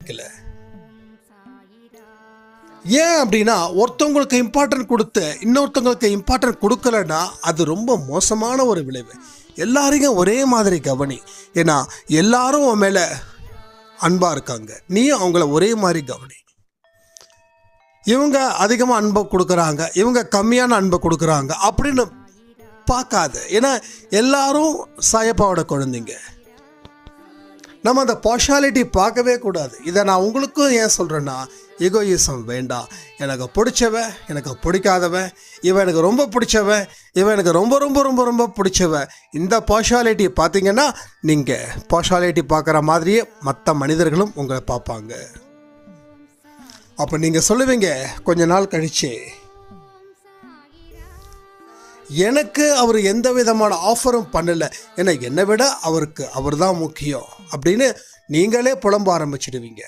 கிடைக்கல. ஏன் அப்படின்னா, ஒருத்தவங்களுக்கு இம்பார்ட்டன்ட் கொடுத்து இன்னொருத்தவங்களுக்கு இம்பார்ட்டன்ட் கொடுக்கலன்னா அது ரொம்ப மோசமான ஒரு விளைவு. எல்லாரையும் ஒரே மாதிரி கவனி. ஏன்னா எல்லாரும் உன் மேலே அன்பாக இருக்காங்க, நீயும் அவங்கள ஒரே மாதிரி கவனி. இவங்க அதிகமாக அன்பை கொடுக்குறாங்க, இவங்க கம்மியான அன்பை கொடுக்குறாங்க அப்படின்னு பார்க்காத. ஏன்னா எல்லாரும் சாயப்பாவோட குழந்தைங்க. நம்ம அந்த பார்ஷாலிட்டி பார்க்கவே கூடாது. இதை நான் உங்களுக்கும் ஏன் சொல்கிறேன்னா, ஈகோயிசம் வேண்டாம். எனக்கு பிடிச்சவன், எனக்கு பிடிக்காதவன், இவன் எனக்கு ரொம்ப பிடிச்சவன், இவன் எனக்கு ரொம்ப ரொம்ப ரொம்ப ரொம்ப பிடிச்சவன், இந்த பார்ஷாலிட்டி பார்த்தீங்கன்னா நீங்கள் பார்ஷாலிட்டி பார்க்குற மாதிரியே மற்ற மனிதர்களும் உங்களை பார்ப்பாங்க. அப்போ நீங்கள் சொல்லுவீங்க கொஞ்ச நாள் கழிச்சு, எனக்கு அவர் எந்த விதமான ஆஃபரும் பண்ணலை, ஏன்னா என்னை விட அவருக்கு அவர் தான் முக்கியம் அப்படின்னு நீங்களே புலம்ப ஆரம்பிச்சிடுவீங்க.